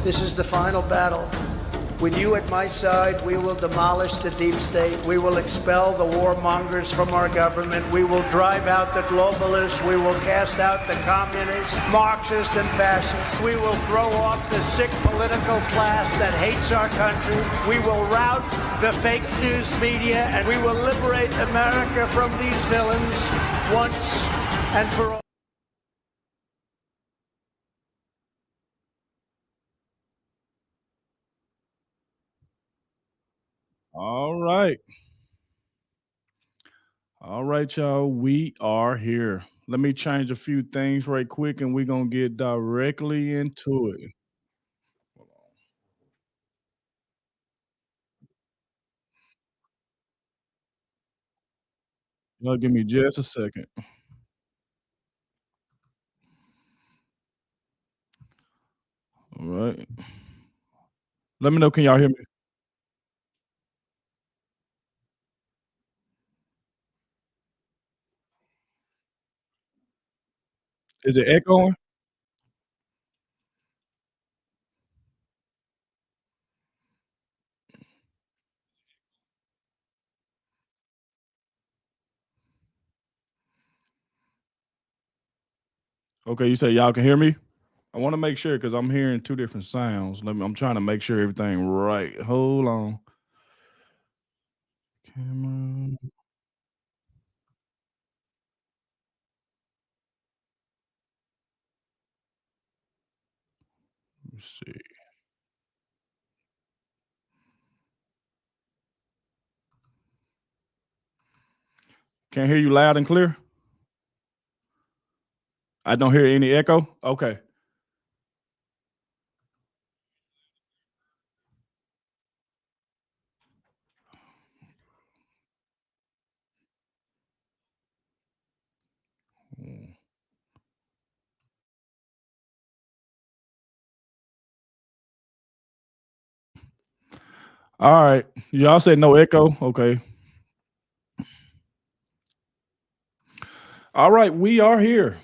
This is the final battle. With you at my side, we will demolish the deep state. We will expel the warmongers from our government. We will drive out the globalists. We will cast out the communists, Marxists, and fascists. We will throw off the sick political class that hates our country. We will rout the fake news media, and we will liberate America from these villains once and for all. All right. All right, y'all. We are here. Let me change a few things right quick and we're going to get directly into it. Y'all give me just a second. All right. Let me know. Can y'all hear me? Is it echoing? Okay, you say y'all can hear me? I want to make sure because I'm hearing two different sounds. I'm trying to make sure everything right. Hold on. Camera. Let's see. Can't hear you loud and clear? I don't hear any echo? Okay. Mm. All right. Y'all said no echo? Okay. All right, we are here.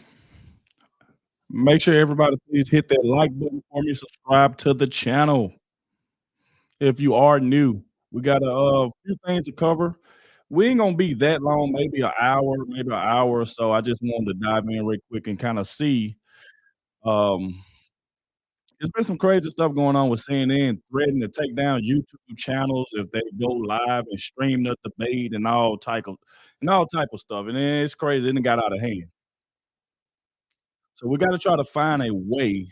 Make sure everybody please hit that like button for me, subscribe to the channel. If you are new, we got a few things to cover. We ain't gonna be that long, maybe an hour or so. I just wanted to dive in real quick and kind of see. Um, there's been some crazy stuff going on with CNN threatening to take down YouTube channels if they go live and stream the debate and all type of stuff. And it's crazy. It done got out of hand. So we got to try to find a way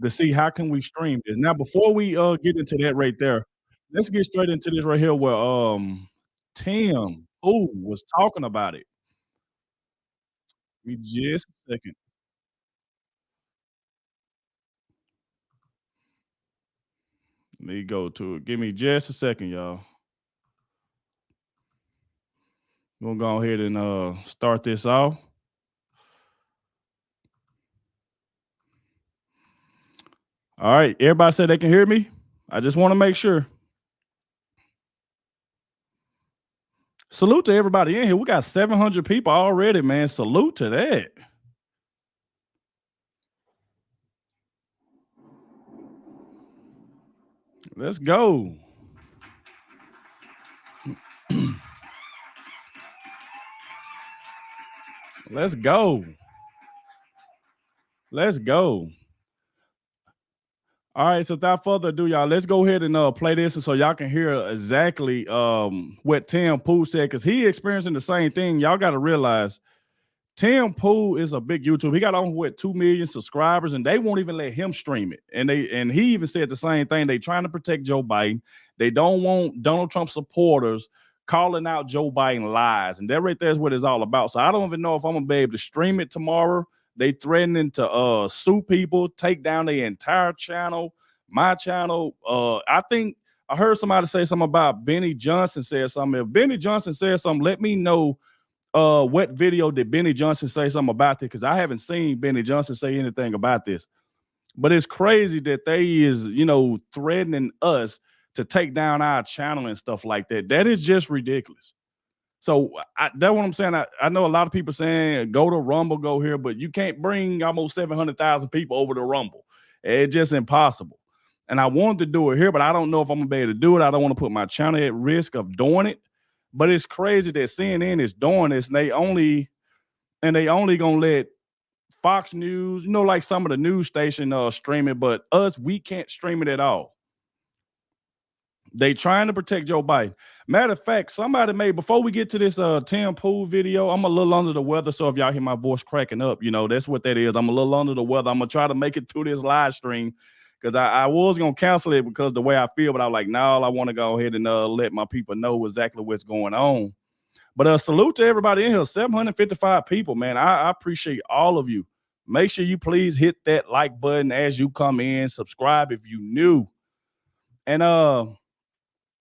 to see how can we stream this. Now, before we get into that right there, let's get straight into this right here where Tim who was talking about it. Give me just a second. Let me go to it. Give me just a second, y'all. We're gonna go ahead and start this off. All right, everybody said they can hear me. I just want to make sure. Salute to everybody in here. We got 700 people already, man. Salute to that. Let's go. Let's go. Let's go. All right, so without further ado, y'all, let's go ahead and play this so y'all can hear exactly what Tim Pool said because he experiencing the same thing. Y'all got to realize Tim Pool is a big YouTube. He got on with 2 million subscribers, and they won't even let him stream it. And he even said the same thing. They trying to protect Joe Biden. They don't want Donald Trump supporters calling out Joe Biden lies, and that right there is what it's all about. So I don't even know if I'm gonna be able to stream it tomorrow. They threatening to sue people, take down their entire channel, my channel. I think I heard somebody say something about Benny Johnson said something. If Benny Johnson said something, let me know what video did Benny Johnson say something about this? Because I haven't seen Benny Johnson say anything about this. But it's crazy that they is, threatening us to take down our channel and stuff like that. That is just ridiculous. So that's what I'm saying. I know a lot of people saying go to Rumble, go here, but you can't bring almost 700,000 people over to Rumble. It's just impossible. And I wanted to do it here, but I don't know if I'm gonna be able to do it. I don't want to put my channel at risk of doing it. But it's crazy that CNN is doing this, and they only gonna let Fox News, like some of the news station stream it, but us, we can't stream it at all. They trying to protect Joe Biden. Matter of fact, somebody made, before we get to this Tim Pool video, I'm a little under the weather, so if y'all hear my voice cracking up, that's what that is. I'm a little under the weather. I'm gonna try to make it through this live stream because I was gonna cancel it because the way I feel, but I was like, no, I want to go ahead and let my people know exactly what's going on. But salute to everybody in here, 755 people, man. I appreciate all of you. Make sure you please hit that like button as you come in. Subscribe if you new. And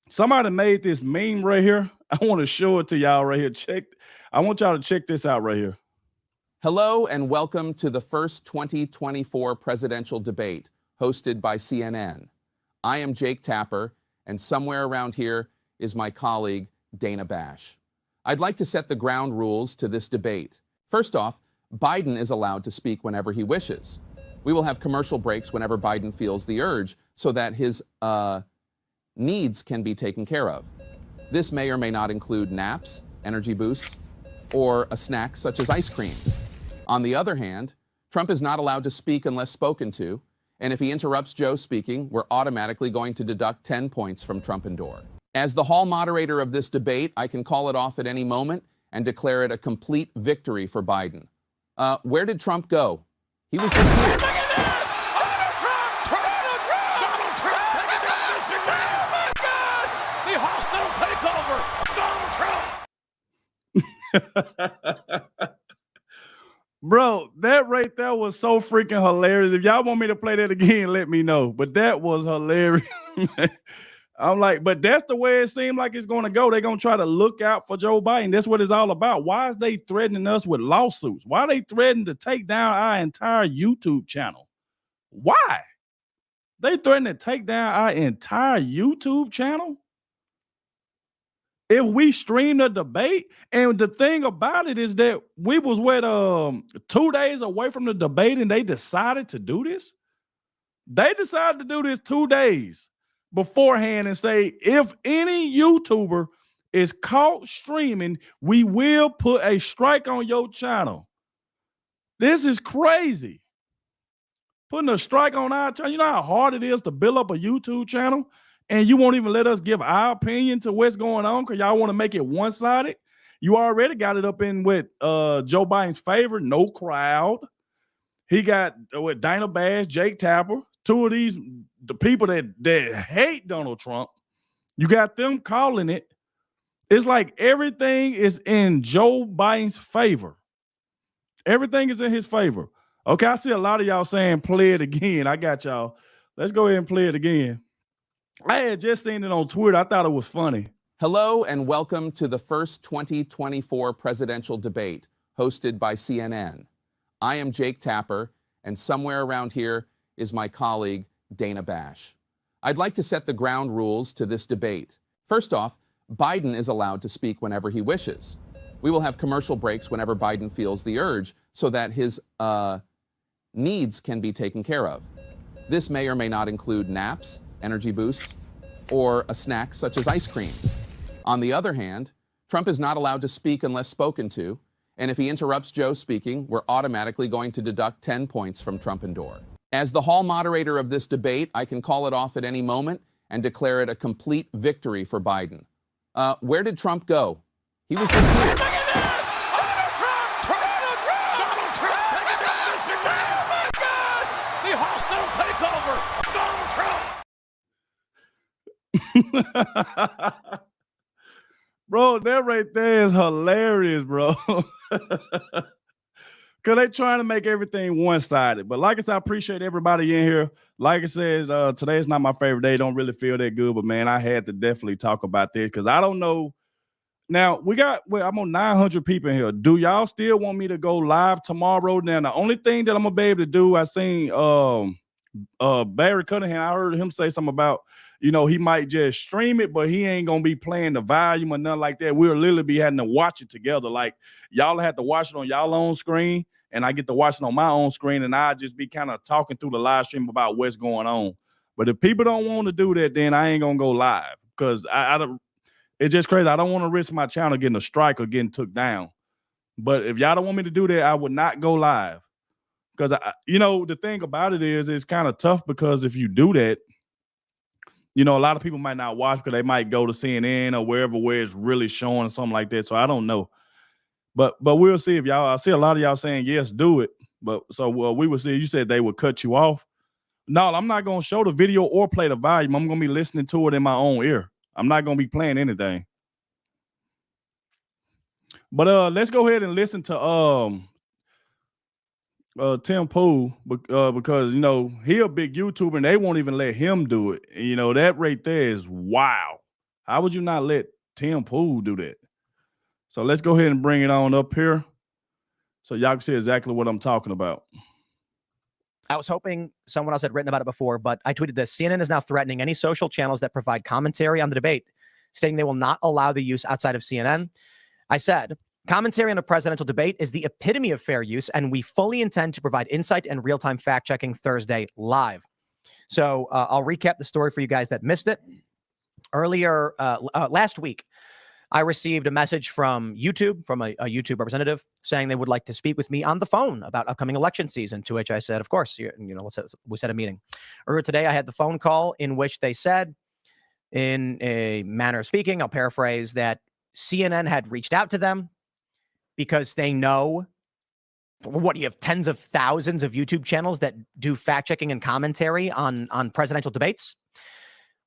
somebody made this meme right here. I want to show it to y'all right here. I want y'all to check this out right here. Hello and welcome to the first 2024 presidential debate hosted by CNN. I am Jake Tapper, and somewhere around here is my colleague, Dana Bash. I'd like to set the ground rules to this debate. First off, Biden is allowed to speak whenever he wishes. We will have commercial breaks whenever Biden feels the urge so that his needs can be taken care of. This may or may not include naps, energy boosts, or a snack such as ice cream. On the other hand, Trump is not allowed to speak unless spoken to, and if he interrupts Joe speaking, we're automatically going to deduct 10 points from Trump and Door. As the hall moderator of this debate, I can call it off at any moment and declare it a complete victory for Biden. Where did Trump go? He was just here. Bro, that right there was so freaking hilarious. If y'all want me to play that again, let me know. But that was hilarious. I'm like, but that's the way it seemed like it's going to go. They're going to try to look out for Joe Biden. That's what it's all about. Why is they threatening us with lawsuits? Why are they threatening to take down our entire YouTube channel? Why? They threatening to take down our entire YouTube channel? If we stream the debate, and the thing about it is that we was 2 days away from the debate and they decided to do this. They decided to do this 2 days beforehand and say, if any YouTuber is caught streaming, we will put a strike on your channel. This is crazy. Putting a strike on our channel. You know how hard it is to build up a YouTube channel? And you won't even let us give our opinion to what's going on because y'all want to make it one-sided. You already got it up in with Joe Biden's favor, no crowd. He got with Dana Bash, Jake Tapper, two of these, the people that hate Donald Trump. You got them calling it. It's like everything is in Joe Biden's favor. Everything is in his favor. Okay, I see a lot of y'all saying play it again. I got y'all. Let's go ahead and play it again. I had just seen it on Twitter. I thought it was funny. Hello and welcome to the first 2024 presidential debate hosted by CNN. I am Jake Tapper, and somewhere around here is my colleague, Dana Bash. I'd like to set the ground rules to this debate. First off, Biden is allowed to speak whenever he wishes. We will have commercial breaks whenever Biden feels the urge so that his needs can be taken care of. This may or may not include naps, energy boosts, or a snack such as ice cream. On the other hand, Trump is not allowed to speak unless spoken to, and if he interrupts Joe speaking, we're automatically going to deduct 10 points from Trump and Door. As the hall moderator of this debate, I can call it off at any moment and declare it a complete victory for Biden. Where did Trump go? He was just here. Bro, that right there is hilarious, bro. Because they trying to make everything one-sided. But like I said, I appreciate everybody in here. Like I said, today is not my favorite day. Don't really feel that good. But, man, I had to definitely talk about this because I don't know. Now, I'm on 900 people in here. Do y'all still want me to go live tomorrow? Now, the only thing that I'm going to be able to do, I seen Barry Cunningham, I heard him say something about, he might just stream it, but he ain't going to be playing the volume or nothing like that. We'll literally be having to watch it together. Like, y'all have to watch it on y'all own screen, and I get to watch it on my own screen, and I just be kind of talking through the live stream about what's going on. But if people don't want to do that, then I ain't gonna go live because I don't. It's just crazy. I don't want to risk my channel getting a strike or getting took down. But if y'all don't want me to do that, I would not go live. Because, the thing about it is it's kind of tough because if you do that, a lot of people might not watch because they might go to CNN or wherever where it's really showing or something like that. So I don't know. But we'll see if y'all, I see a lot of y'all saying, yes, do it. But so we will see. You said they would cut you off. No, I'm not going to show the video or play the volume. I'm going to be listening to it in my own ear. I'm not going to be playing anything. But let's go ahead and listen to Tim Pool because he a big YouTuber and they won't even let him do it. And, that right there is wow. How would you not let Tim Pool do that? So let's go ahead and bring it on up here so y'all can see exactly what I'm talking about. I was hoping someone else had written about it before, but I tweeted this. CNN is now threatening any social channels that provide commentary on the debate, stating they will not allow the use outside of CNN. I said, commentary on a presidential debate is the epitome of fair use, and we fully intend to provide insight and real-time fact-checking Thursday live. So I'll recap the story for you guys that missed it. Earlier, last week, I received a message from YouTube, from a YouTube representative, saying they would like to speak with me on the phone about upcoming election season, to which I said, of course, we set a meeting. Earlier today, I had the phone call in which they said, in a manner of speaking, I'll paraphrase, that CNN had reached out to them because they know, you have tens of thousands of YouTube channels that do fact-checking and commentary on presidential debates.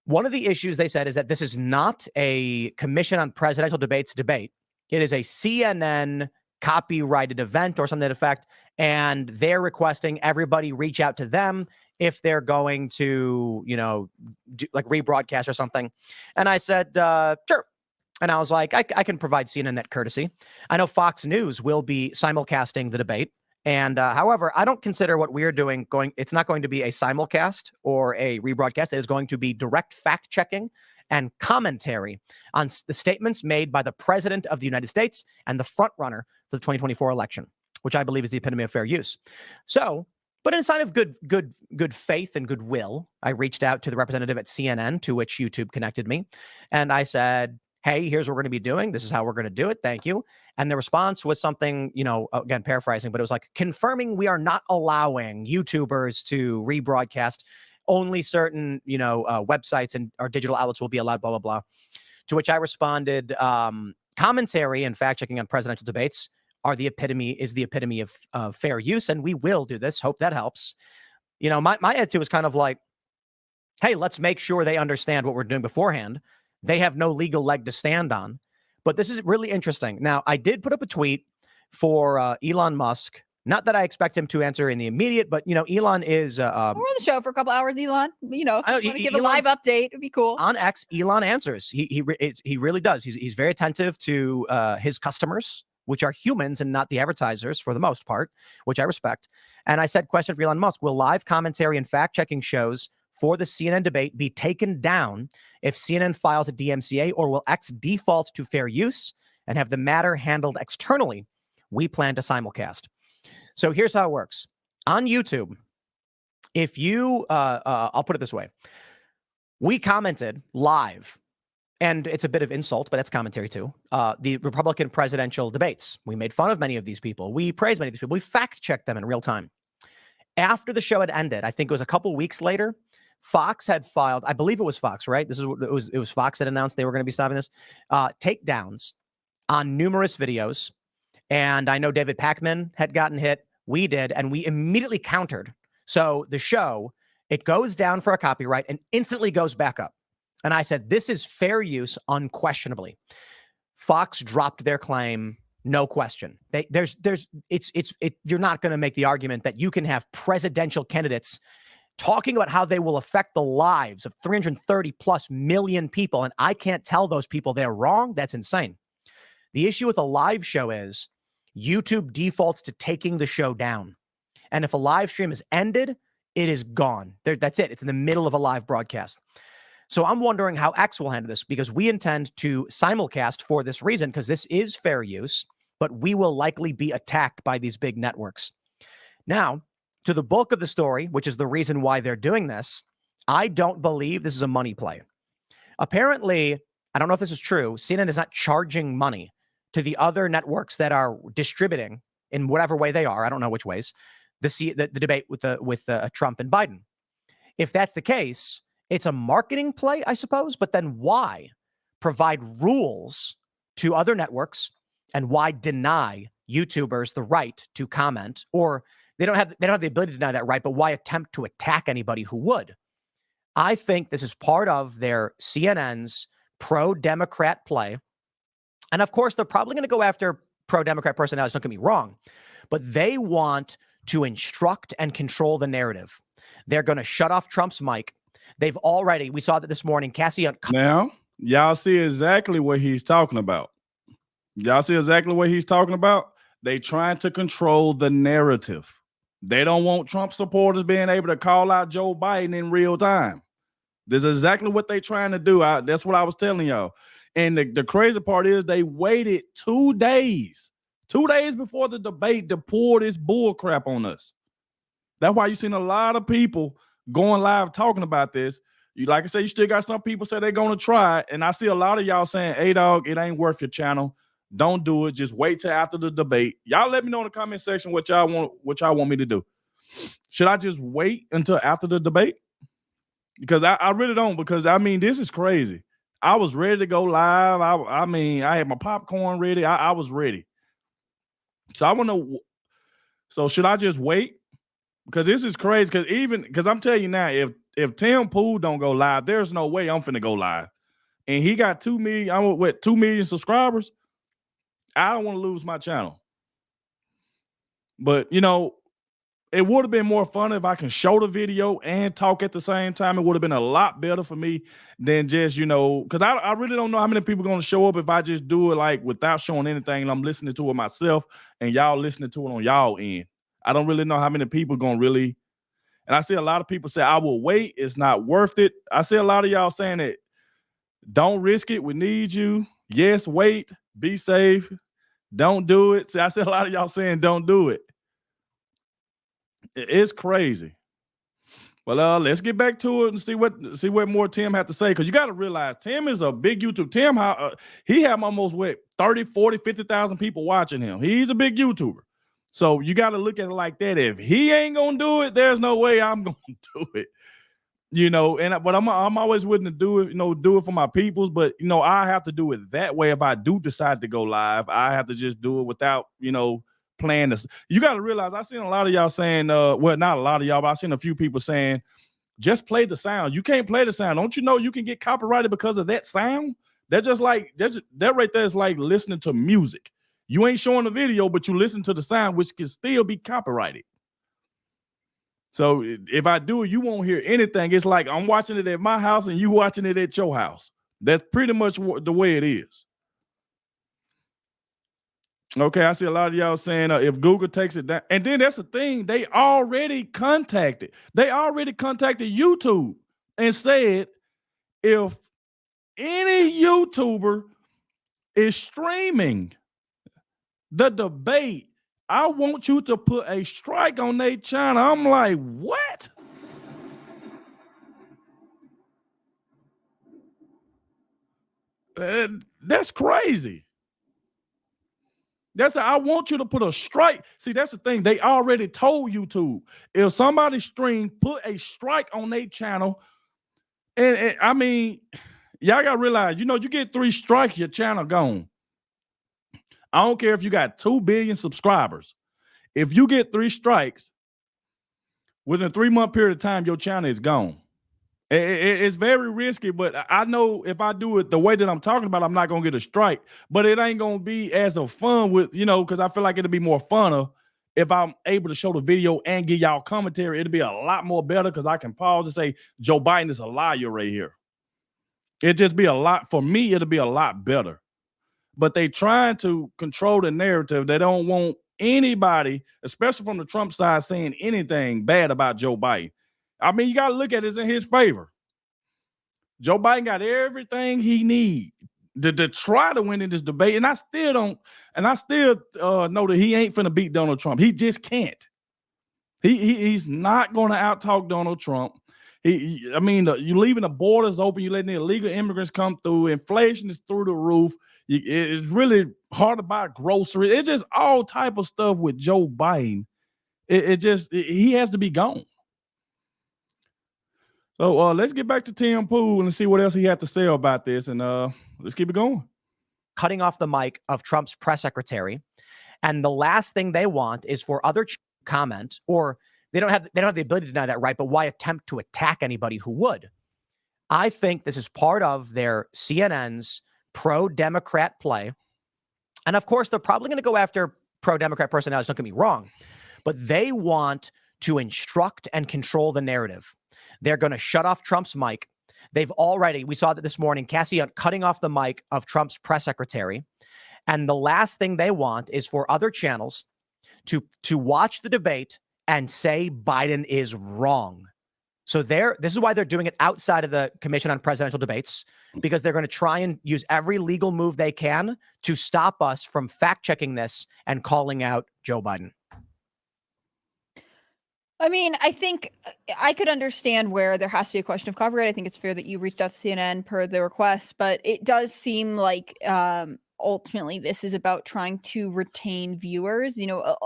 One of the issues they said is that this is not a Commission on Presidential Debates debate. It is a CNN copyrighted event or something to that effect, and they're requesting everybody reach out to them if they're going to, do, like rebroadcast or something. And I said, sure. And I was like, I can provide CNN that courtesy. I know Fox News will be simulcasting the debate. And however, I don't consider what we're doing it's not going to be a simulcast or a rebroadcast. It is going to be direct fact checking and commentary on the statements made by the President of the United States and the front runner for the 2024 election, which I believe is the epitome of fair use. So, but in a sign of good faith and goodwill, I reached out to the representative at CNN, to which YouTube connected me. And I said, hey, here's what we're going to be doing. This is how we're going to do it. Thank you. And the response was something, again, paraphrasing, but it was like confirming we are not allowing YouTubers to rebroadcast. Only certain, websites and our digital outlets will be allowed, blah, blah, blah. To which I responded, commentary and fact checking on presidential debates is the epitome of fair use. And we will do this. Hope that helps. My attitude was kind of like, hey, let's make sure they understand what we're doing beforehand. They have no legal leg to stand on. But this is really interesting. Now, I did put up a tweet for Elon Musk. Not that I expect him to answer in the immediate, but, Elon is... we're on the show for a couple hours, Elon. If you want to give a live update, it'd be cool. On X, Elon answers. He really does. He's very attentive to his customers, which are humans and not the advertisers for the most part, which I respect. And I said, question for Elon Musk, will live commentary and fact-checking shows for the CNN debate be taken down if CNN files a DMCA, or will X default to fair use and have the matter handled externally? We plan to simulcast. So here's how it works. On YouTube, if you, I'll put it this way. We commented live, and it's a bit of insult, but that's commentary too. The Republican presidential debates. We made fun of many of these people. We praised many of these people. We fact-checked them in real time. After the show had ended, I think it was a couple weeks later, Fox had filed, I believe it was Fox, right? It was Fox that announced they were going to be stopping this, takedowns on numerous videos. And I know David Pakman had gotten hit. We did, and we immediately countered. So the show, it goes down for a copyright and instantly goes back up. And I said, this is fair use unquestionably. Fox dropped their claim, no question. You're not going to make the argument that you can have presidential candidates talking about how they will affect the lives of 330 plus million people, and I can't tell those people they're wrong. That's insane. The issue with a live show is YouTube defaults to taking the show down. And if a live stream is ended, it is gone. That's it. It's in the middle of a live broadcast. So I'm wondering how X will handle this, because we intend to simulcast for this reason, because this is fair use. but we will likely be attacked by these big networks. Now, to the bulk of the story, which is the reason why they're doing this, I don't believe this is a money play. Apparently, I don't know if this is true, CNN is not charging money to the other networks that are distributing in whatever way they are. I don't know which ways the debate with Trump and Biden. If that's the case, it's a marketing play, I suppose. But then why provide rules to other networks, and why deny YouTubers the right to comment? Or they don't have the ability to deny that right, but why attempt to attack anybody who would? I think this is part of their CNN's pro-Democrat play. And of course, they're probably going to go after pro-Democrat personalities, don't get me wrong, but they want to instruct and control the narrative. They're going to shut off Trump's mic. They've already, we saw that this morning, Cassie. Now, y'all see exactly what he's talking about. Y'all see exactly what he's talking about? They trying to control the narrative. They don't want Trump supporters being able to call out Joe Biden in real time. This is exactly what they trying to do. That's what I was telling y'all. And the crazy part is they waited 2 days. 2 days before the debate to pour this bull crap on us. That's why you've seen a lot of people going live talking about this. You, like I said, you still got some people say they're going to try it. And I see a lot of y'all saying, Adogg, it ain't worth your channel. Don't do it. Just wait till after the debate. Y'all let me know in the comment section what y'all want me to do. Should I just wait until after the debate? Because I really don't, because I mean, this is crazy. I was ready to go live. I mean, I had my popcorn ready. I was ready. So I want to. So should I just wait? Because this is crazy. Because I'm telling you now, if Tim Pool don't go live, there's no way I'm finna go live. And he got 2 million. 2 million subscribers. I don't want to lose my channel. But you know, it would have been more fun if I can show the video and talk at the same time. It would have been a lot better for me than just, you know, because I really don't know how many people are going to show up if I just do it like without showing anything and I'm listening to it myself and y'all listening to it on y'all end. I don't really know how many people are going to really. And I see a lot of people say, I will wait. It's not worth it. I see a lot of y'all saying that don't risk it. We need you. Yes, wait. Be safe. Don't do it. See, I see a lot of y'all saying don't do it. It's crazy. Well, let's get back to it and see what more Tim had to say. Because you got to realize Tim is a big YouTube. Tim, he have almost 30, 40, 50,000 people watching him. He's a big YouTuber. So you got to look at it like that. If he ain't going to do it, there's no way I'm going to do it. You know, but I'm always willing to do it, you know, do it for my peoples. But, you know, I have to do it that way. If I do decide to go live, I have to just do it without, you know, playing this. You got to realize I've seen a lot of y'all saying, well, not a lot of y'all, but I've seen a few people saying, just play the sound. You can't play the sound. Don't you know you can get copyrighted because of that sound? That right there is like listening to music. You ain't showing the video, but you listen to the sound, which can still be copyrighted. So if I do it, you won't hear anything. It's like I'm watching it at my house and you watching it at your house. That's pretty much the way it is. Okay, I see a lot of y'all saying if Google takes it down. And then that's the thing. They already contacted YouTube and said if any YouTuber is streaming the debate, I want you to put a strike on their channel. I'm like, what? That's crazy. I want you to put a strike. See, that's the thing. They already told YouTube if somebody stream, put a strike on their channel. And I mean, y'all got to realize, you know, you get 3 strikes, your channel gone. I don't care if you got 2 billion subscribers. If you get 3 strikes within a 3-month period of time, your channel is gone. It's very risky, but I know if I do it the way that I'm talking about, I'm not going to get a strike, but it ain't going to be as a fun with, you know, because I feel like it'll be more funner if I'm able to show the video and give y'all commentary. It'll be a lot more better because I can pause and say, Joe Biden is a liar right here. It'd just be a lot, for me, it'll be a lot better. But they trying to control the narrative. They don't want anybody, especially from the Trump side, saying anything bad about Joe Biden. I mean, you got to look at it in his favor. Joe Biden got everything he needs. to try to win in this debate. And I still know that he ain't finna beat Donald Trump. He just can't. He's not going to out-talk Donald Trump. I mean, you're leaving the borders open. You're letting the illegal immigrants come through. Inflation is through the roof. It's really hard to buy groceries. It's just all type of stuff with Joe Biden. He has to be gone. So let's get back to Tim Pool and see what else he had to say about this. And let's keep it going. Cutting off the mic of Trump's press secretary. And the last thing they want is for other comment, or they don't have the ability to deny that right, but why attempt to attack anybody who would? I think this is part of their CNN's pro-Democrat play. And of course, they're probably going to go after pro-Democrat personalities, don't get me wrong, but they want to instruct and control the narrative. They're going to shut off Trump's mic. They've already, we saw that this morning, Cassie cutting off the mic of Trump's press secretary. And the last thing they want is for other channels to watch the debate and say Biden is wrong. So this is why they're doing it outside of the Commission on Presidential Debates, because they're going to try and use every legal move they can to stop us from fact-checking this and calling out Joe Biden. I mean, I think I could understand where there has to be a question of copyright. I think it's fair that you reached out to CNN per the request, but it does seem like ultimately this is about trying to retain viewers. You know,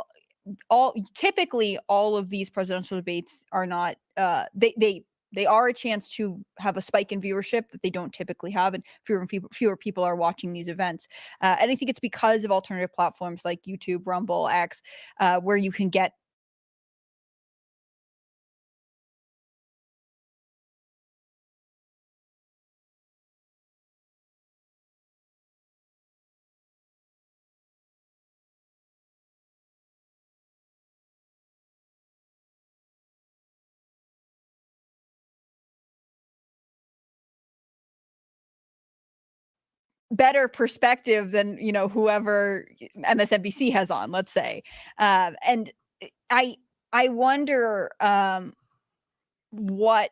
typically all of these presidential debates are not they are a chance to have a spike in viewership that they don't typically have, and fewer people are watching these events. And I think it's because of alternative platforms like YouTube, Rumble, X, where you can get better perspective than, you know, whoever MSNBC has on, let's say. And I wonder what.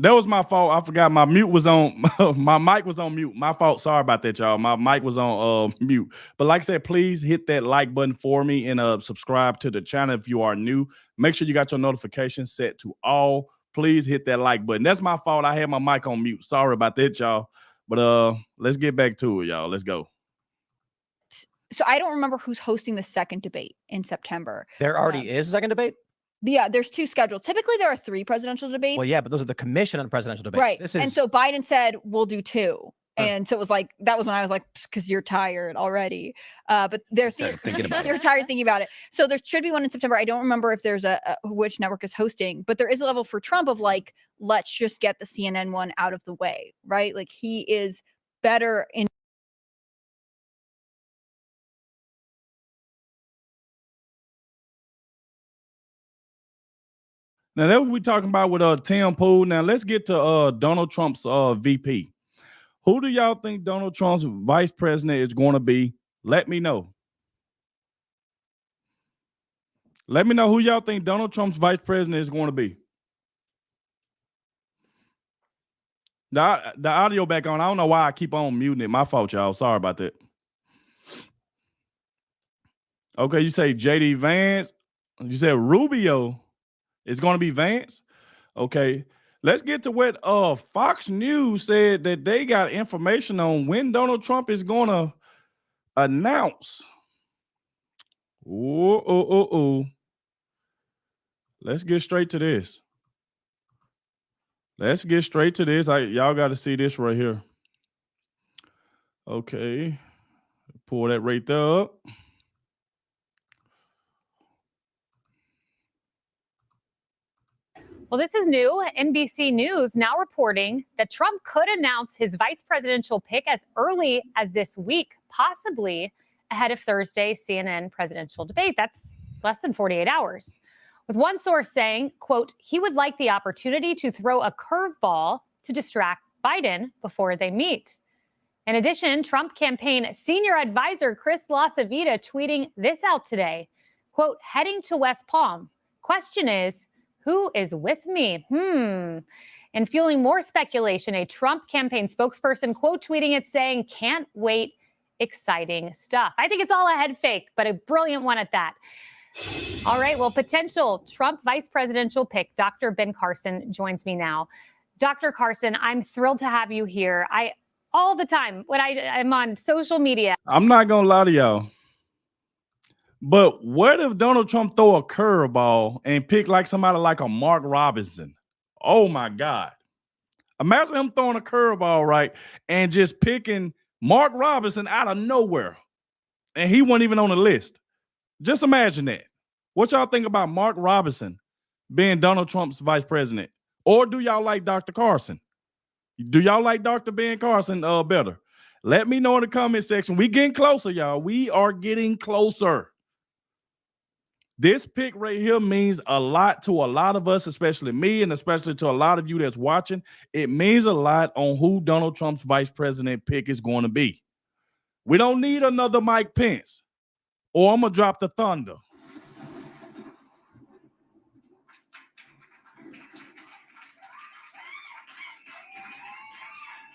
That was my fault. I forgot my mute was on. My mic was on mute. My fault. Sorry about that, y'all. My mic was on mute. But like I said, please hit that like button for me and subscribe to the channel if you are new. Make sure you got your notifications set to all. Please hit that like button. That's my fault. I had my mic on mute. Sorry about that, y'all. But let's get back to it, y'all. Let's go. So I don't remember who's hosting the second debate in September. There already is a second debate? Yeah, there's 2 scheduled. Typically, there are 3 presidential debates. Well, yeah, but those are the Commission on Presidential Debates. Right. And so Biden said, we'll do 2. And so it was like, that was when I was like, because you're tired already. But you're tired thinking about it. So there should be one in September. I don't remember if there's which network is hosting, but there is a level for Trump of like, let's just get the CNN one out of the way, right? Like he is better in. Now that's what we're talking about with Tim Pool. Now let's get to Donald Trump's VP. Who do y'all think Donald Trump's vice president is going to be? Let me know. Let me know who y'all think Donald Trump's vice president is going to be. The audio back on. I don't know why I keep on muting it. My fault, y'all. Sorry about that. Okay, you say J.D. Vance. You said Rubio is going to be Vance. Okay. Let's get to what Fox News said that they got information on when Donald Trump is going to announce. Let's get straight to this. Y'all got to see this right here. Okay. Pull that right there up. Well, this is new. NBC News now reporting that Trump could announce his vice presidential pick as early as this week, possibly ahead of Thursday's CNN presidential debate. That's less than 48 hours. With one source saying, quote, he would like the opportunity to throw a curveball to distract Biden before they meet. In addition, Trump campaign senior advisor Chris LaCivita tweeting this out today, quote, heading to West Palm. Question is, who is with me? In And fueling more speculation, a Trump campaign spokesperson quote tweeting it saying, "Can't wait, exciting stuff." I think it's all a head fake, but a brilliant one at that. All right, well, potential Trump vice presidential pick, Dr. Ben Carson, joins me now. Dr. Carson, I'm thrilled to have you here. All the time when I'm on social media. I'm not going to lie to y'all. But what if Donald Trump throw a curveball and pick like somebody like a Mark Robinson? Oh, my God. Imagine him throwing a curveball, right, and just picking Mark Robinson out of nowhere. And he wasn't even on the list. Just imagine that. What y'all think about Mark Robinson being Donald Trump's vice president? Or do y'all like Dr. Carson? Do y'all like Dr. Ben Carson better? Let me know in the comment section. We getting closer, y'all. We are getting closer. This pick right here means a lot to a lot of us, especially me, and especially to a lot of you that's watching. It means a lot on who Donald Trump's vice president pick is going to be. We don't need another Mike Pence, or I'm going to drop the thunder.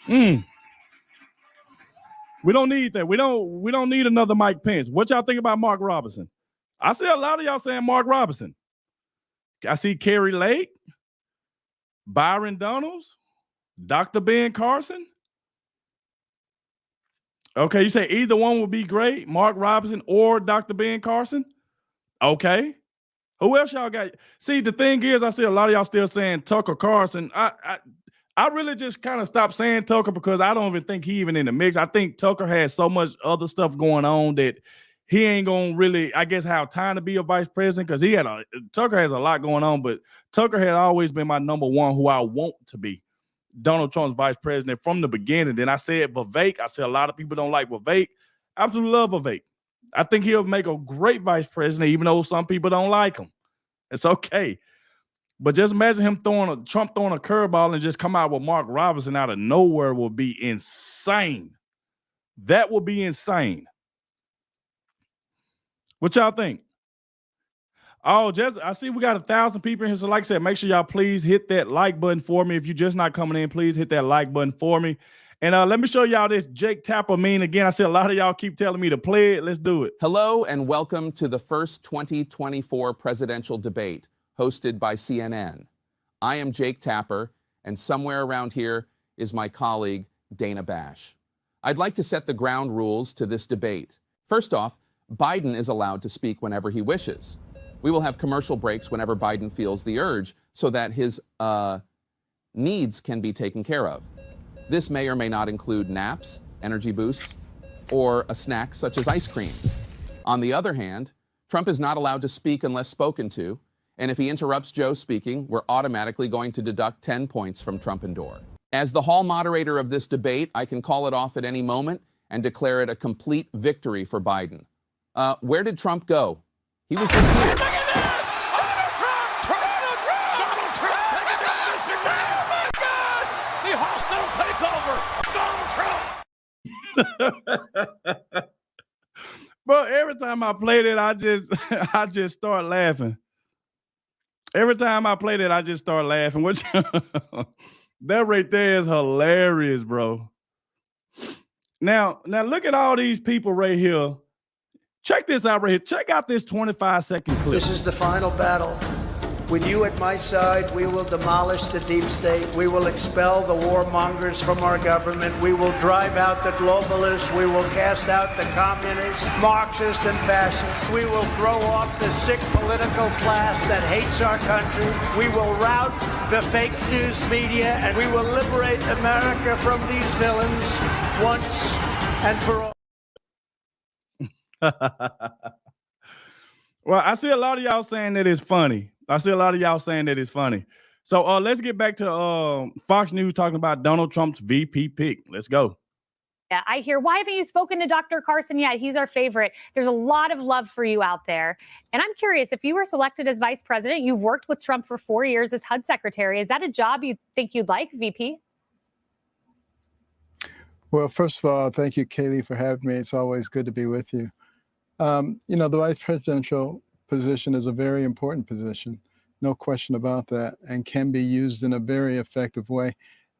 We don't need that. We don't need another Mike Pence. What y'all think about Mark Robinson? I see a lot of y'all saying Mark Robinson. I see Kerry Lake, Byron Donalds, Dr. Ben Carson. Okay, you say either one would be great, Mark Robinson or Dr. Ben Carson? Okay. Who else y'all got? See, the thing is, I see a lot of y'all still saying Tucker Carlson. I really just kind of stopped saying Tucker because I don't even think he even in the mix. I think Tucker has so much other stuff going on that he ain't gonna really, I guess, have time to be a vice president because Tucker has a lot going on, but Tucker had always been my number one who I want to be Donald Trump's vice president from the beginning. Then I said Vivek. I said a lot of people don't like Vivek. I absolutely love Vivek. I think he'll make a great vice president, even though some people don't like him. It's okay. But just imagine him Trump throwing a curveball and just come out with Mark Robinson out of nowhere will be insane. That will be insane. What y'all think? Oh, I see we got 1,000 people in here. So like I said, make sure y'all please hit that like button for me. If you're just not coming in, please hit that like button for me. And let me show y'all this Jake Tapper meme again. I see a lot of y'all keep telling me to play it. Let's do it. Hello and welcome to the first 2024 presidential debate hosted by CNN. I am Jake Tapper, and somewhere around here is my colleague, Dana Bash. I'd like to set the ground rules to this debate. First off, Biden is allowed to speak whenever he wishes. We will have commercial breaks whenever Biden feels the urge so that his needs can be taken care of. This may or may not include naps, energy boosts, or a snack such as ice cream. On the other hand, Trump is not allowed to speak unless spoken to, and if he interrupts Joe speaking, we're automatically going to deduct 10 points from Trump and Dore. As the hall moderator of this debate, I can call it off at any moment and declare it a complete victory for Biden. Where did Trump go? He was just here. Bro, every time I play that, I just start laughing. Every time I play that, I just start laughing. Which that right there is hilarious, bro. Now look at all these people right here. Check this out right here. Check out this 25-second clip. This is the final battle. With you at my side, we will demolish the deep state. We will expel the warmongers from our government. We will drive out the globalists. We will cast out the communists, Marxists, and fascists. We will throw off the sick political class that hates our country. We will rout the fake news media, and we will liberate America from these villains once and for all. Well, I see a lot of y'all saying that it's funny. So let's get back to Fox News talking about Donald Trump's VP pick. Let's go. Yeah, I hear, why haven't you spoken to Dr. Carson yet? He's our favorite. There's a lot of love for you out there. And I'm curious, if you were selected as vice president, you've worked with Trump for 4 years as HUD secretary. Is that a job you think you'd like, VP? Well, first of all, thank you, Kaylee, for having me. It's always good to be with you. The vice presidential position is a very important position, no question about that, and can be used in a very effective way.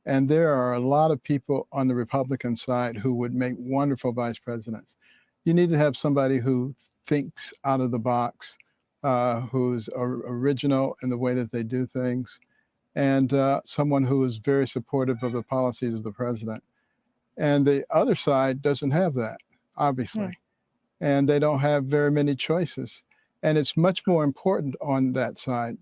And there are a lot of people on the Republican side who would make wonderful vice presidents. You need to have somebody who thinks out of the box, who's original in the way that they do things, and someone who is very supportive of the policies of the president. And the other side doesn't have that, obviously. And they don't have very many choices. And it's much more important on that side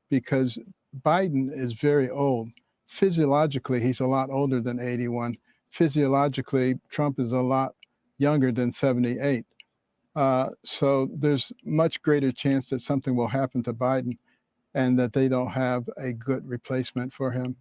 because Biden is very old. Physiologically, he's a lot older than 81. Physiologically, Trump is a lot younger than 78. So there's much greater chance that something will happen to Biden and that they don't have a good replacement for him.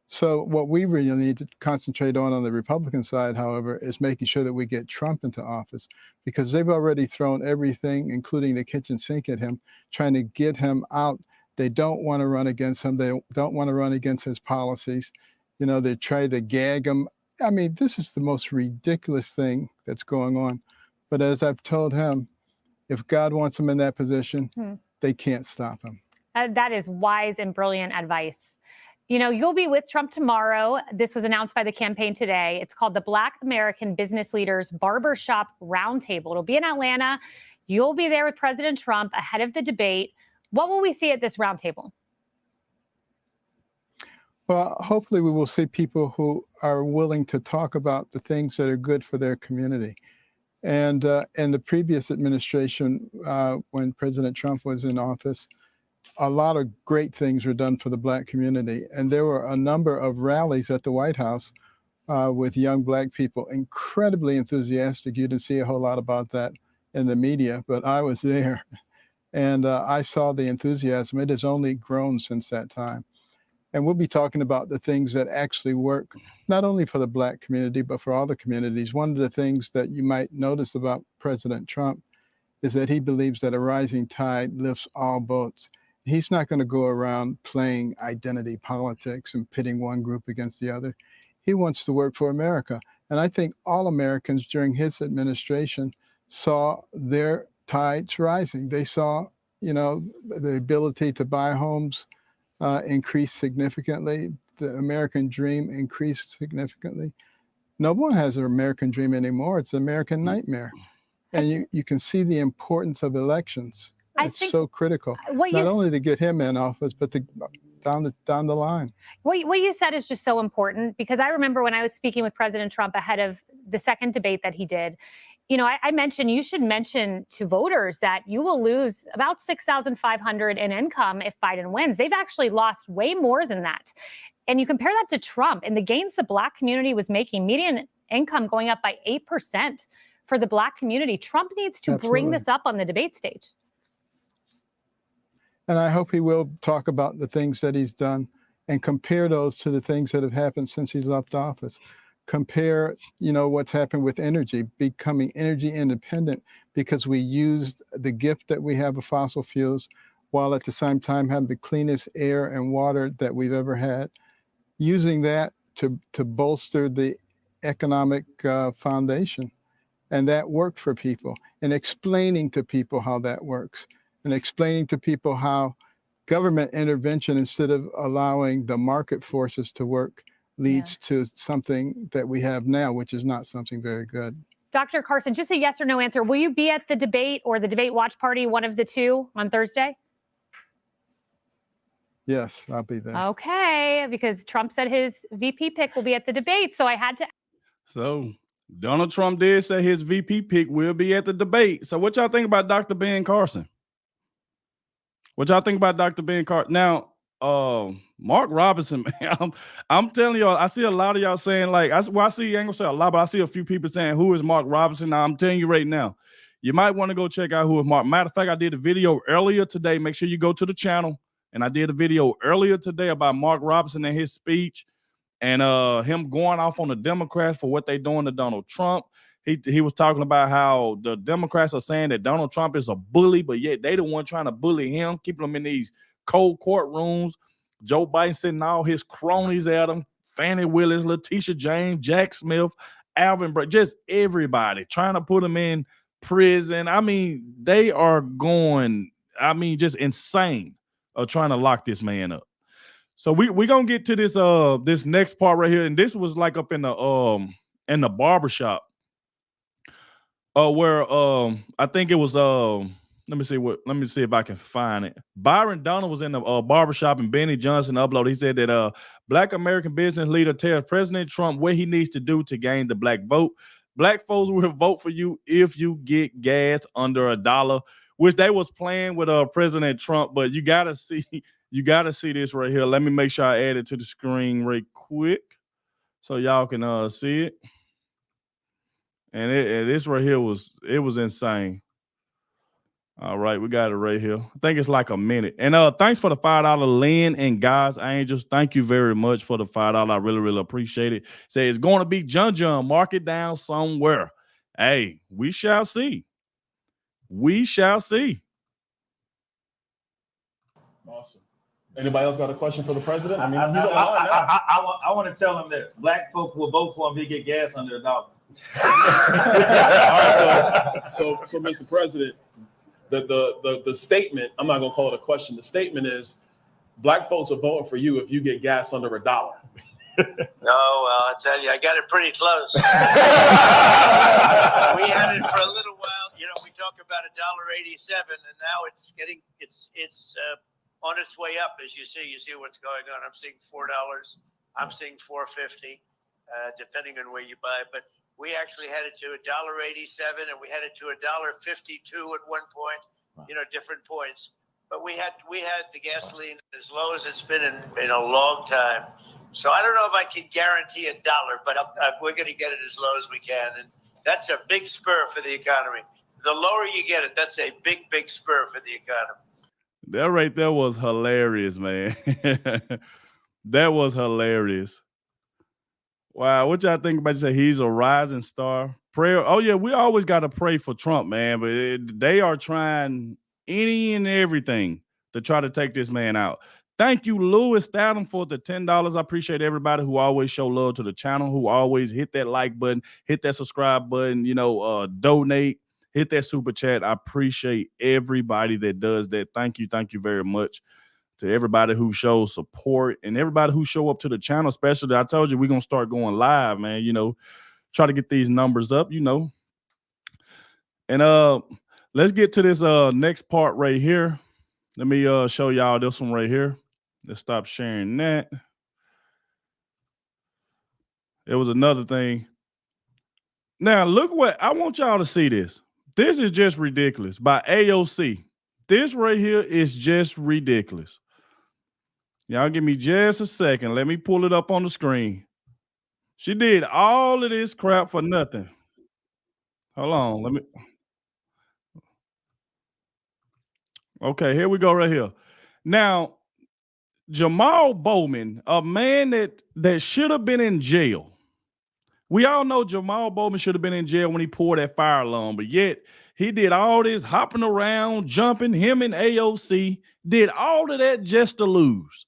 So what we really need to concentrate on the Republican side, however, is making sure that we get Trump into office, because they've already thrown everything, including the kitchen sink, at him, trying to get him out. They don't want to run against him. They don't want to run against his policies. You know, they try to gag him. I mean, this is the most ridiculous thing that's going on. But as I've told him, if God wants him in that position, they can't stop him. That is wise and brilliant advice. You know, you'll be with Trump tomorrow. This was announced by the campaign today. It's called the Black American Business Leaders Barbershop Roundtable. It'll be in Atlanta. You'll be there with President Trump ahead of the debate. What will we see at this roundtable? Well, hopefully we will see people who are willing to talk about the things that are good for their community. And in the previous administration, when President Trump was in office, a lot of great things were done for the Black community. And there were a number of rallies at the White House with young Black people, incredibly enthusiastic. You didn't see a whole lot about that in the media, but I was there. And I saw the enthusiasm. It has only grown since that time. And we'll be talking about the things that actually work, not only for the Black community, but for all the communities. One of the things that you might notice about President Trump is that he believes that a rising tide lifts all boats. He's not going to go around playing identity politics and pitting one group against the other. He wants to work for America. And I think all Americans during his administration saw their tides rising. They saw, you know, the ability to buy homes increase significantly. The American dream increased significantly. No one has an American dream anymore. It's an American nightmare. And you can see the importance of elections. It's so critical, not only to get him in office, but to down the line. What you said is just so important, because I remember when I was speaking with President Trump ahead of the second debate that he did, you know, I mentioned you should mention to voters that you will lose about $6,500 in income if Biden wins. They've actually lost way more than that. And you compare that to Trump and the gains the Black community was making, median income going up by 8% for the Black community. Trump needs to bring this up on the debate stage. And I hope he will talk about the things that he's done and compare those to the things that have happened since he's left office. Compare, you know, what's happened with energy, becoming energy independent because we used the gift that we have of fossil fuels while at the same time have the cleanest air and water that we've ever had. Using that to bolster the economic foundation. And that worked for people, and explaining to people how that works, and explaining to people how government intervention, instead of allowing the market forces to work, leads to something that we have now, which is not something very good. Dr. Carson, just a yes or no answer. Will you be at the debate or the debate watch party, one of the two, on Thursday? Yes, I'll be there. Okay, because Trump said his VP pick will be at the debate, so I had to. So Donald Trump did say his VP pick will be at the debate. So what y'all think about Dr. Ben Carson? What y'all think about Dr. Ben Carson? Now, Mark Robinson, man, I'm telling y'all, I see a lot of y'all saying, like, I ain't gonna say a lot, but I see a few people saying, who is Mark Robinson? Now, I'm telling you right now, you might want to go check out who is Mark. Matter of fact, I did a video earlier today. Make sure you go to the channel. And I did a video earlier today about Mark Robinson and his speech and him going off on the Democrats for what they're doing to Donald Trump. He was talking about how the Democrats are saying that Donald Trump is a bully, but yet they the one trying to bully him, keeping him in these cold courtrooms. Joe Biden sending all his cronies at him, Fannie Willis, Letitia James, Jack Smith, Alvin Bragg, just everybody trying to put him in prison. I mean, they are going, just insane trying to lock this man up. So we gonna get to this this next part right here, and this was like up in the barbershop, where I think it was let me see if I can find it. Byron Donald was in the barbershop, and Benny Johnson uploaded. He said that Black American business leader tells President Trump what he needs to do to gain the Black vote. Black folks will vote for you if you get gas under $1, which they was playing with President Trump. But you gotta see this right here. Let me make sure I add it to the screen right quick so y'all can see it. And this right here was insane. All right, we got it right here. I think it's like a minute. And thanks for the $5, Lynn and God's Angels. Thank you very much for the $5. I really, really appreciate it. Say it's going to be John. Mark it down somewhere. Hey, we shall see. We shall see. Awesome. Anybody else got a question for the president? I mean, I want to tell him that Black folk will vote for him if he get gas under $1. All right, so Mr. President, the statement, I'm not gonna call it a question. The statement is Black folks are voting for you if you get gas under $1. Oh, well, I tell you, I got it pretty close. We had it for a little while. You know, we talk about $1.87, and now it's on its way up. As you see what's going on. I'm seeing $4. I'm seeing $4.50, depending on where you buy. But we actually had it to $1.87, and we had it to $1.52 at one point. Right. You know, different points. But we had the gasoline as low as it's been in a long time. So I don't know if I can guarantee $1, but we're going to get it as low as we can, and that's a big spur for the economy. The lower you get it, that's a big spur for the economy. That right there was hilarious, man. That was hilarious. Wow, what y'all think about? You say he's a rising star. Prayer. Oh yeah, we always got to pray for Trump, man. But they are trying any and everything to try to take this man out. Thank you, Lewis Statham, for the $10. I appreciate everybody who always show love to the channel, who always hit that like button, hit that subscribe button, donate, hit that super chat. I appreciate everybody that does that. Thank you very much to everybody who shows support and everybody who show up to the channel, especially. I told you we're going to start going live, man, try to get these numbers up, And let's get to this next part right here. Let me show y'all this one right here. Let's stop sharing that. It was another thing. Now, look what I want y'all to see this. This is just ridiculous by AOC. This right here is just ridiculous. Y'all give me just a second. Let me pull it up on the screen. She did all of this crap for nothing. Hold on. Let me. Okay, here we go right here. Now, Jamal Bowman, a man that should have been in jail. We all know Jamal Bowman should have been in jail when he poured that fire alarm, but yet he did all this hopping around, jumping, him and AOC, did all of that just to lose.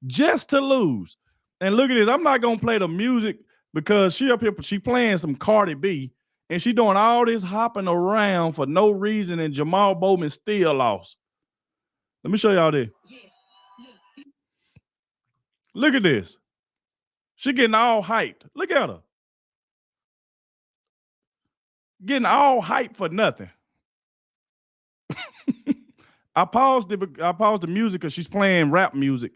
Just to lose. And look at this. I'm not going to play the music because she up here, she playing some Cardi B, and she doing all this hopping around for no reason, and Jamal Bowman still lost. Let me show y'all this. Look at this. She getting all hyped. Look at her. Getting all hyped for nothing. I paused the music because she's playing rap music.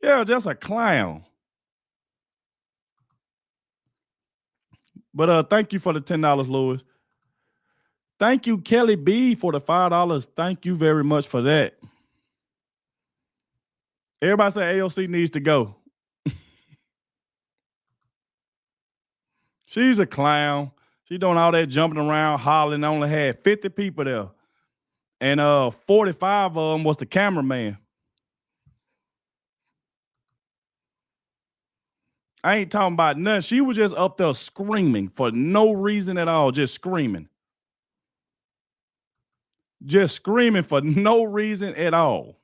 Yeah, just a clown. But thank you for the $10, Louis. Thank you, Kelly B, for the $5. Thank you very much for that. Everybody say AOC needs to go. She's a clown. She doing all that jumping around, hollering. Only had 50 people there. And 45 of them was the cameraman. I ain't talking about nothing. She was just up there screaming for no reason at all, just screaming. Just screaming for no reason at all.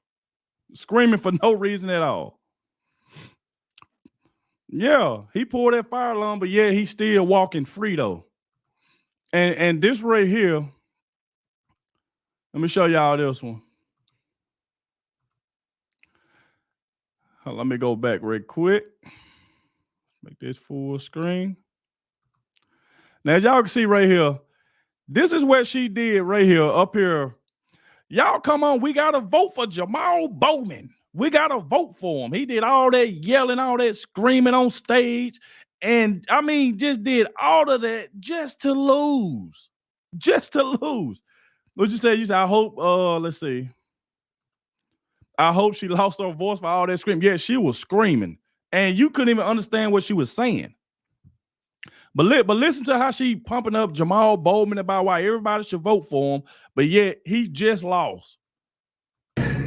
Screaming for no reason at all. Yeah, he pulled that fire alarm, but yeah, he's still walking free though. And this right here, Let me show y'all this one. Let me go back real quick. Make this full screen. Now, as y'all can see right here, this is what she did right here, up here. Y'all come on, we got to vote for Jamal Bowman. We got to vote for him. He did all that yelling, all that screaming on stage. And, I mean, just did all of that just to lose. Just to lose. What'd you say? You said, I hope, let's see. I hope she lost her voice for all that screaming. Yeah, she was screaming. And you couldn't even understand what she was saying. But listen to how she pumping up Jamal Bowman about why everybody should vote for him. But yet, he just lost.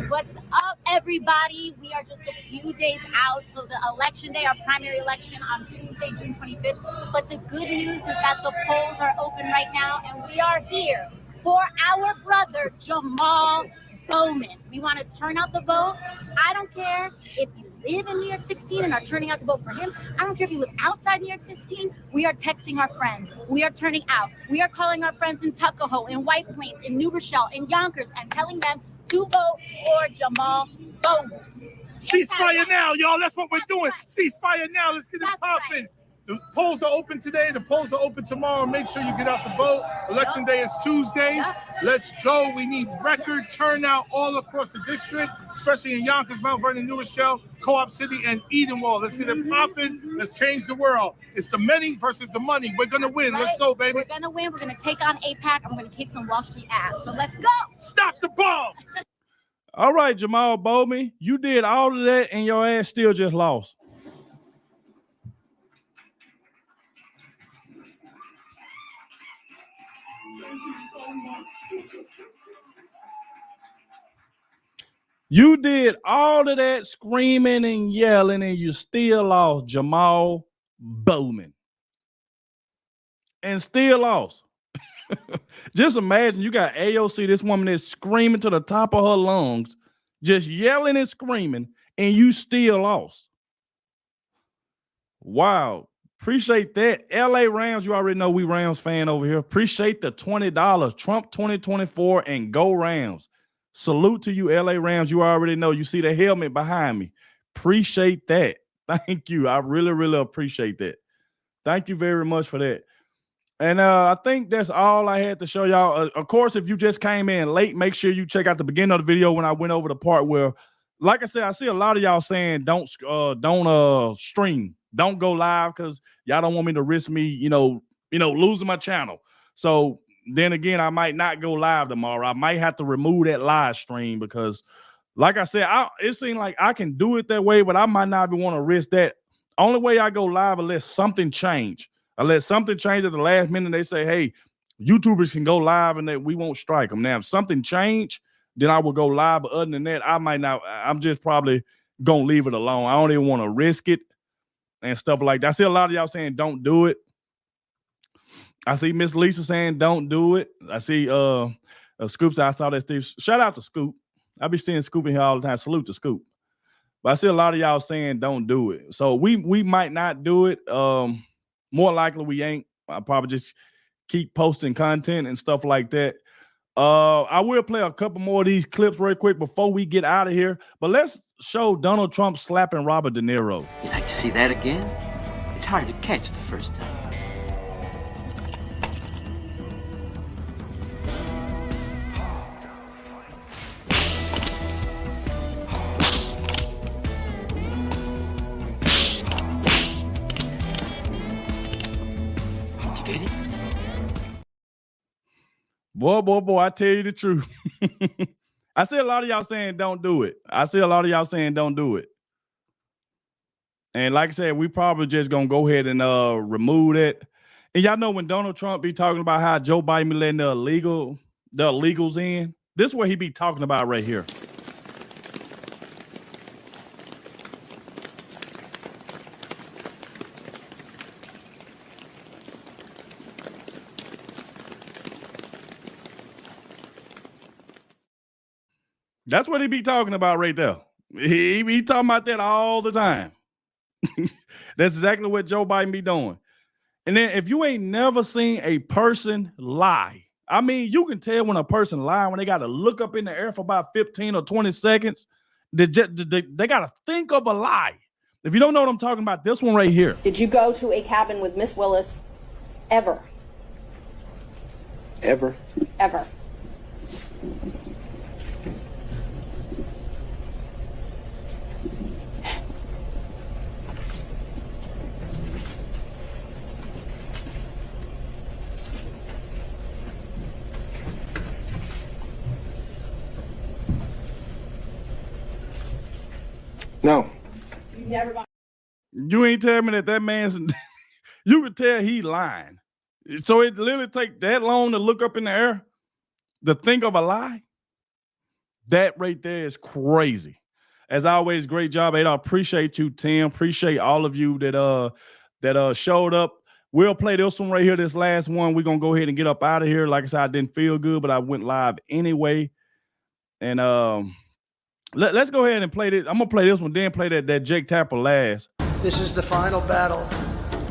What's up, everybody? We are just a few days out till the election day, our primary election on Tuesday, June 25th. But the good news is that the polls are open right now, and we are here for our brother, Jamal Bowman. We want to turn out the vote. I don't care if you live in New York 16 and are turning out to vote for him. I don't care if you live outside New York 16. We are texting our friends. We are turning out. We are calling our friends in Tuckahoe, in White Plains, in New Rochelle, in Yonkers, and telling them to vote for Jamal Bowman. Ceasefire now, y'all. That's what we're doing. Ceasefire now. Let's get it popping. The polls are open today. The polls are open tomorrow. Make sure you get out the vote. Election day is Tuesday. Let's go. We need record turnout all across the district, especially in Yonkers, Mount Vernon, New Rochelle, Co-op City, and Edenwald. Let's get it popping. Let's change the world. It's the many versus the money. We're going to win. Let's go, baby. We're going to win. We're going to take on AIPAC. I'm going to kick some Wall Street ass. So let's go. Stop the bombs. All right, Jamal Bowman, you did all of that and your ass still just lost. You did all of that screaming and yelling and you still lost, Jamal Bowman. And still lost. Just imagine you got AOC, this woman that's screaming to the top of her lungs, just yelling and screaming, and you still lost. Wow. Appreciate that. LA Rams, you already know we Rams fan over here. Appreciate the $20. Trump 2024 and go Rams. Salute to you, LA Rams. You already know. You see the helmet behind me. Appreciate that. Thank you. I really, really appreciate that. Thank you very much for that. And I think that's all I had to show y'all. Of course, if you just came in late, make sure you check out the beginning of the video when I went over the part where, like I said, I see a lot of y'all saying don't stream, don't go live because y'all don't want me to risk me, losing my channel. So then again, I might not go live tomorrow. I might have to remove that live stream because, like I said, it seems like I can do it that way, but I might not even want to risk that. Only way I go live unless something change. Unless something changes at the last minute, they say, hey, YouTubers can go live and that we won't strike them. Now, if something change, then I will go live. But other than that, I might not. I'm just probably going to leave it alone. I don't even want to risk it and stuff like that. I see a lot of y'all saying don't do it. I see Miss Lisa saying don't do it. I see Scoops. I saw that Steve. Shout out to Scoop. I be seeing Scoop in here all the time. Salute to Scoop. But I see a lot of y'all saying don't do it. So we might not do it. More likely we ain't. I'll probably just keep posting content and stuff like that. I will play a couple more of these clips real quick before we get out of here. But let's show Donald Trump slapping Robert De Niro. You'd like to see that again? It's hard to catch the first time. Did you get it? Boy, I tell you the truth. I see a lot of y'all saying don't do it. And like I said, we probably just going to go ahead and remove it. And y'all know when Donald Trump be talking about how Joe Biden be letting the illegals in, this is what he be talking about right here. That's what he be talking about right there. He be talking about that all the time. That's exactly what Joe Biden be doing. And then if you ain't never seen a person lie, I mean, you can tell when a person lying when they got to look up in the air for about 15 or 20 seconds. They got to think of a lie. If you don't know what I'm talking about, this one right here. Did you go to a cabin with Miss Willis ever? Ever? Ever. No. You've never gone. You ain't tell me that man's. You could tell he lying. So it literally take that long to look up in the air to think of a lie. That right there is crazy. As always, great job, Adogg. Appreciate you, Tim. Appreciate all of you that showed up. We'll play this one right here, this last one. We're gonna go ahead and get up out of here. Like I said, I didn't feel good, but I went live anyway. And let's go ahead and play this. I'm gonna play this one, then play that Jake Tapper last. This is the final battle.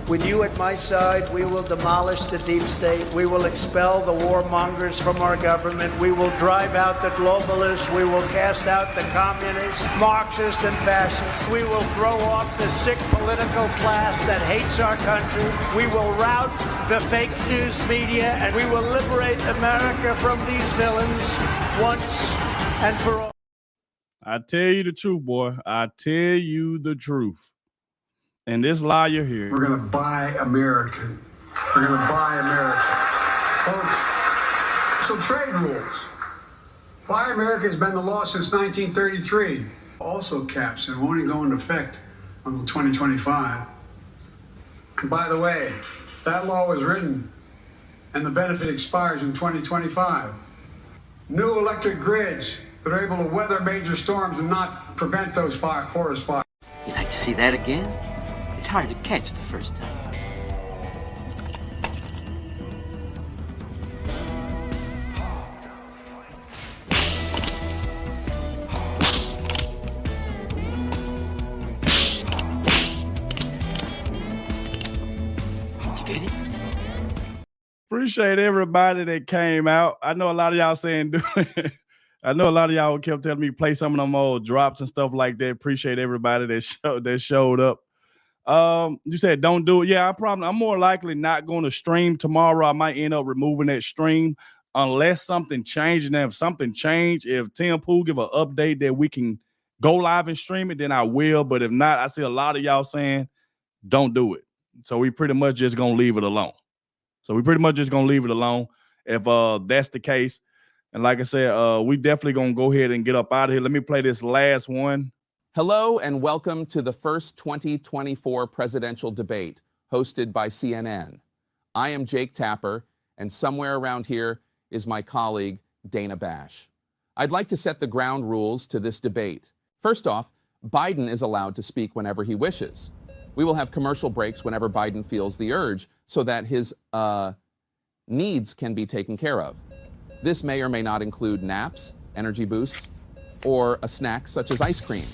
With you at my side, we will demolish the deep state. We will expel the warmongers from our government. We will drive out the globalists. We will cast out the communists, Marxists, and fascists. We will throw off the sick political class that hates our country. We will rout the fake news media, and we will liberate America from these villains once and for all. I tell you the truth, boy. I tell you the truth. And this liar here. We're going to buy American. We're going to buy America. Folks, so trade rules. Buy America has been the law since 1933. Also caps and won't even go into effect until 2025. And by the way, that law was written and the benefit expires in 2025. New electric grids that are able to weather major storms and not prevent those forest fires. You like to see that again? It's hard to catch the first time. Did you get it? Appreciate everybody that came out. I know a lot of y'all saying I know a lot of y'all kept telling me play some of them old drops and stuff like that. Appreciate everybody that showed up. You said don't do it. Yeah, I'm more likely not going to stream tomorrow. I might end up removing that stream unless something changes. And if something changed, if Tim Pool give an update that we can go live and stream it, then I will. But if not, I see a lot of y'all saying don't do it. So we pretty much just gonna leave it alone. If that's the case. And like I said, we definitely gonna go ahead and get up out of here. Let me play this last one. Hello and welcome to the first 2024 presidential debate hosted by CNN. I am Jake Tapper, and somewhere around here is my colleague, Dana Bash. I'd like to set the ground rules to this debate. First off, Biden is allowed to speak whenever he wishes. We will have commercial breaks whenever Biden feels the urge so that his needs can be taken care of. This may or may not include naps, energy boosts, or a snack such as ice cream.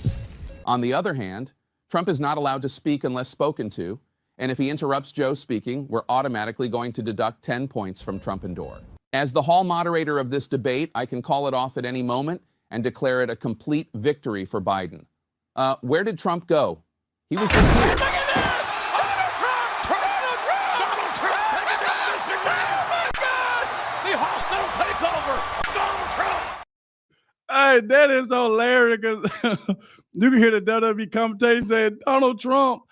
On the other hand, Trump is not allowed to speak unless spoken to, and if he interrupts Joe speaking, we're automatically going to deduct 10 points from Trump and Door. As the hall moderator of this debate, I can call it off at any moment and declare it a complete victory for Biden. Where did Trump go? He was just here. Hey, that is so hilarious because you can hear the WWE commentator saying, Donald Trump.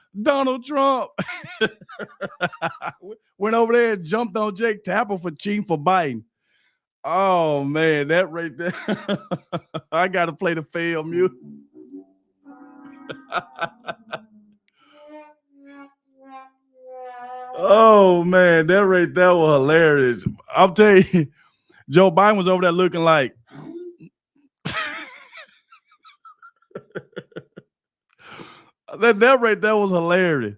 Went over there and jumped on Jake Tapper for cheating for Biden. Oh, man, that right there. I got to play the fail mute. Oh, man, that right there was hilarious. I'll tell you, Joe Biden was over there looking like, that right there was hilarious.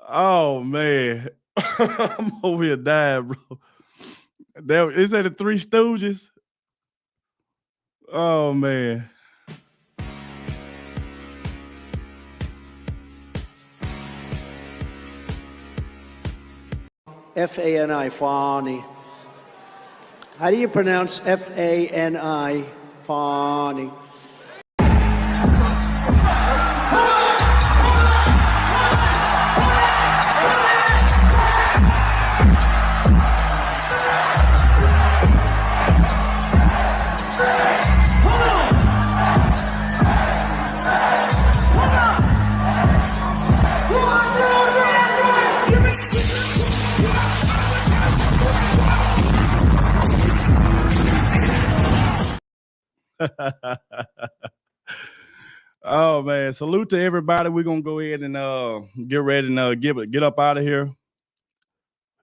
Oh man, I'm over here dying, bro. Is that the Three Stooges? Oh man. FANI, Fani. How do you pronounce F-A-N-I? Funny. Oh man, salute to everybody. We're gonna go ahead and get ready and get up out of here.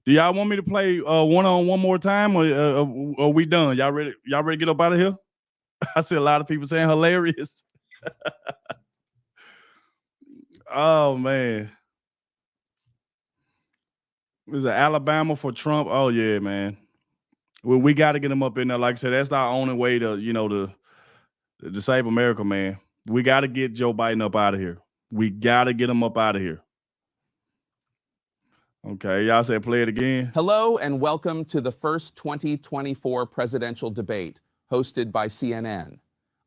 Do y'all want me to play one more time, or are we done? Y'all ready? Y'all ready to get up out of here? I see a lot of people saying hilarious. Oh man, is it Alabama for Trump? Oh yeah, man. Well, we got to get them up in there. Like I said, that's our only way to to save America, man. We got to get Joe Biden up out of here. We got to get him up out of here. Okay, y'all said play it again. Hello and welcome to the first 2024 presidential debate hosted by CNN.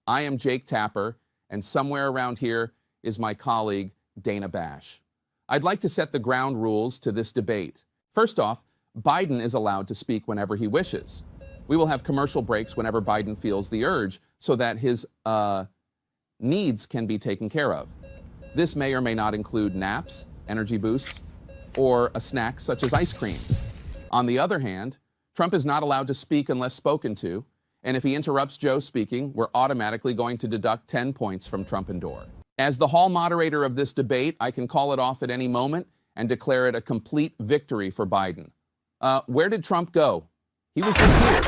I am Jake Tapper, and somewhere around here is my colleague, Dana Bash. I'd like to set the ground rules to this debate. First off, Biden is allowed to speak whenever he wishes. We will have commercial breaks whenever Biden feels the urge so that his needs can be taken care of. This may or may not include naps, energy boosts, or a snack such as ice cream. On the other hand, Trump is not allowed to speak unless spoken to, and if he interrupts Joe speaking, we're automatically going to deduct 10 points from Trump and Door. As the hall moderator of this debate, I can call it off at any moment and declare it a complete victory for Biden. Where did Trump go? He was just here.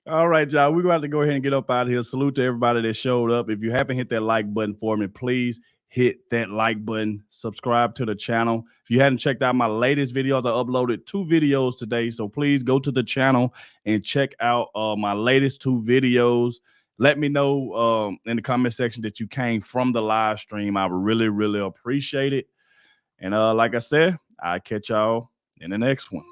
All right, y'all. We're going to go ahead and get up out of here. Salute to everybody that showed up. If you haven't hit that like button for me, please hit that like button. Subscribe to the channel. If you hadn't checked out my latest videos, I uploaded 2 videos today. So please go to the channel and check out my latest 2 videos. Let me know in the comment section that you came from the live stream. I really, really appreciate it. And like I said, I'll catch y'all in the next one.